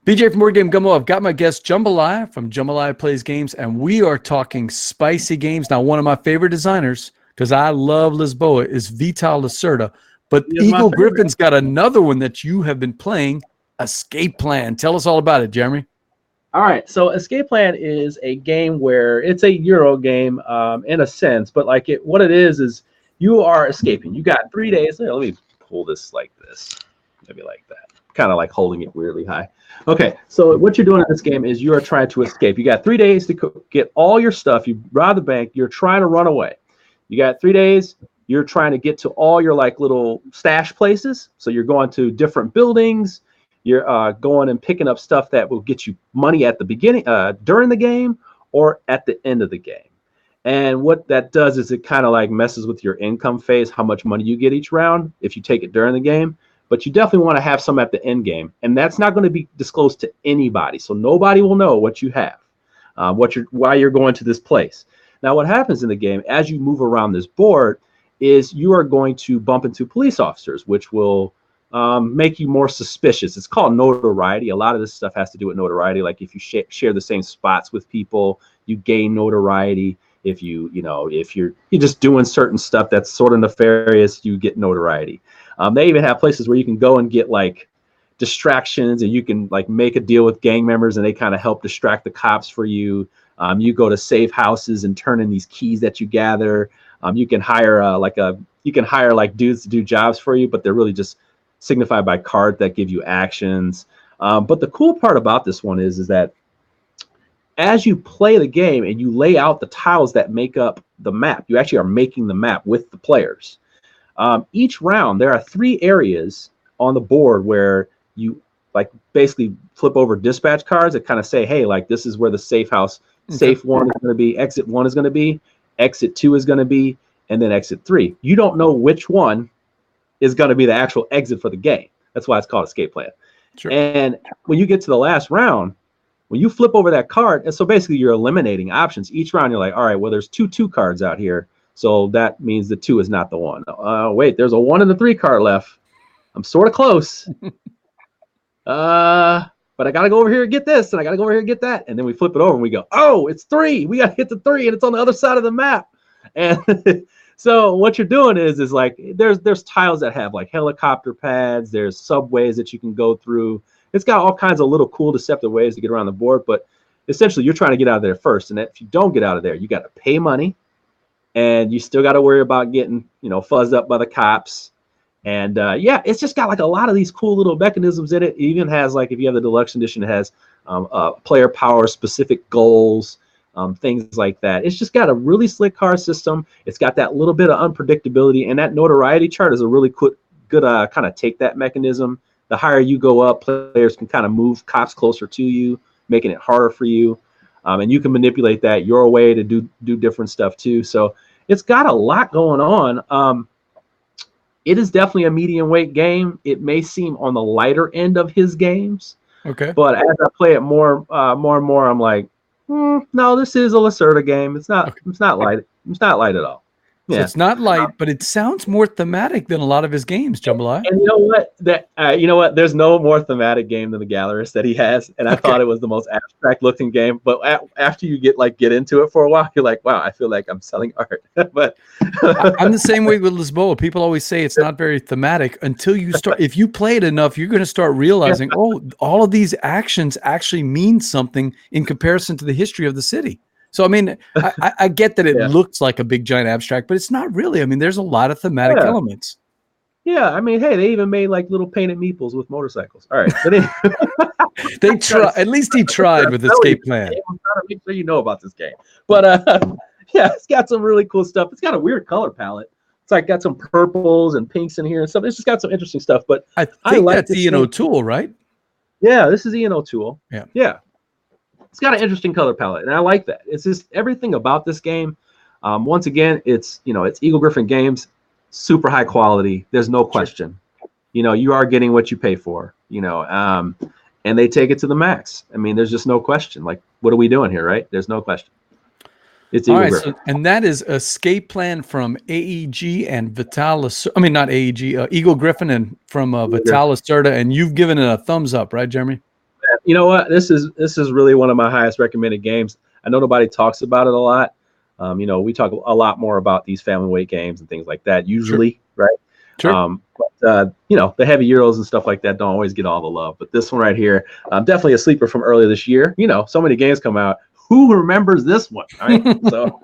BJ from Board Game Gumbo. I've got my guest Jambalaya from Jambalaya Plays Games, and we are talking spicy games. Now, one of my favorite designers, because I love Lisboa, is Vital Lacerta. But Eagle Gryphon's got another one that you have been playing, Escape Plan. Tell us all about it, Jeremy. All right, so Escape Plan is a game where it's a Euro game in a sense, but like what it is you are escaping. You got 3 days. Let me pull this like this, maybe like that, kind of like holding it weirdly high. Okay, so what you're doing in this game is you are trying to escape. You got 3 days to get all your stuff. You rob the bank. You're trying to run away. You got 3 days. You're trying to get to all your like little stash places. So you're going to different buildings. You're going and picking up stuff that will get you money at the beginning, during the game, or at the end of the game. And what that does is it kind of like messes with your income phase, how much money you get each round if you take it during the game. But you definitely want to have some at the end game, and that's not going to be disclosed to anybody, so nobody will know what you have, why you're going to this place. Now, what happens in the game as you move around this board is you are going to bump into police officers, which will make you more suspicious. It's called notoriety. A lot of this stuff has to do with notoriety. Like if you share the same spots with people, you gain notoriety. If if you're just doing certain stuff that's sort of nefarious, you get notoriety. They even have places where you can go and get like distractions, and you can like make a deal with gang members, and they kind of help distract the cops for you. You go to safe houses and turn in these keys that you gather. You can hire dudes to do jobs for you, but they're really just signified by cards that give you actions. But the cool part about this one is that as you play the game and you lay out the tiles that make up the map, you actually are making the map with the players. Each round, there are 3 areas on the board where you like basically flip over dispatch cards that kind of say, hey, like this is where the safe house, safe 1 is going to be, exit 1 is going to be, exit 2 is going to be, and then exit 3. You don't know which one is going to be the actual exit for the game. That's why it's called Escape Plan. Sure. And when you get to the last round, when you flip over that card, and so basically you're eliminating options. Each round you're like, all right, well, there's 2 cards out here. So that means the 2 is not the one. Wait, there's a 1 and a 3 card left. I'm sort of close. But I got to go over here and get this, and I got to go over here and get that. And then we flip it over and we go, oh, it's 3. We got to hit the 3, and it's on the other side of the map. And so what you're doing is like there's tiles that have like helicopter pads. There's subways that you can go through. It's got all kinds of little cool deceptive ways to get around the board. But essentially, you're trying to get out of there first. And if you don't get out of there, you got to pay money. And you still got to worry about getting, fuzzed up by the cops. And yeah, it's just got like a lot of these cool little mechanisms in it. It even has like, if you have the deluxe edition, it has player power, specific goals, things like that. It's just got a really slick card system. It's got that little bit of unpredictability, and that notoriety chart is a really good kind of take that mechanism. The higher you go up, players can kind of move cops closer to you, making it harder for you. And you can manipulate that your way to do different stuff too. So it's got a lot going on. It is definitely a medium weight game. It may seem on the lighter end of his games. Okay. But as I play it more and more, I'm like, no, this is a Lacerta game. It's not. Okay. It's not light. It's not light at all. Yeah. So it's not light, but it sounds more thematic than a lot of his games, Jambalaya. And you know what? There's no more thematic game than the Gallerist that he has, and I thought it was the most abstract looking game. But after you get into it for a while, you're like, wow, I feel like I'm selling art. But I'm the same way with Lisboa. People always say it's not very thematic until you start. If you play it enough, you're going to start realizing, oh, all of these actions actually mean something in comparison to the history of the city. So, I mean, I get that it looks like a big, giant abstract, but it's not really. I mean, there's a lot of thematic elements. Yeah, I mean, hey, they even made like little painted meeples with motorcycles. All right. But they try. At least he tried with Escape Plan. I'm trying to make sure you know about this game. But yeah, it's got some really cool stuff. It's got a weird color palette. It's like got some purples and pinks in here and stuff. It's just got some interesting stuff. But I think that's Ian O'Toole, right? Yeah, this is Ian O'Toole. Yeah. Yeah. It's got an interesting color palette, and I like that. It's just everything about this game. Once again, it's Eagle Gryphon Games, super high quality. There's no question. Sure. You are getting what you pay for. And they take it to the max. I mean, there's just no question. Like, what are we doing here, right? There's no question. It's Eagle Gryphon. So, and that is Escape Plan from AEG and Vital Lacerta. I mean, not AEG, Eagle Gryphon and from Vital Lacerta. And you've given it a thumbs up, right, Jeremy? you know what? This is really one of my highest recommended games. I know nobody talks about it a lot. You know, we talk a lot more about these family weight games and things like that usually, right? Sure. You know, the heavy Euros and stuff like that don't always get all the love. But this one right here, definitely a sleeper from earlier this year. You know, so many games come out. Who remembers this one? Right. So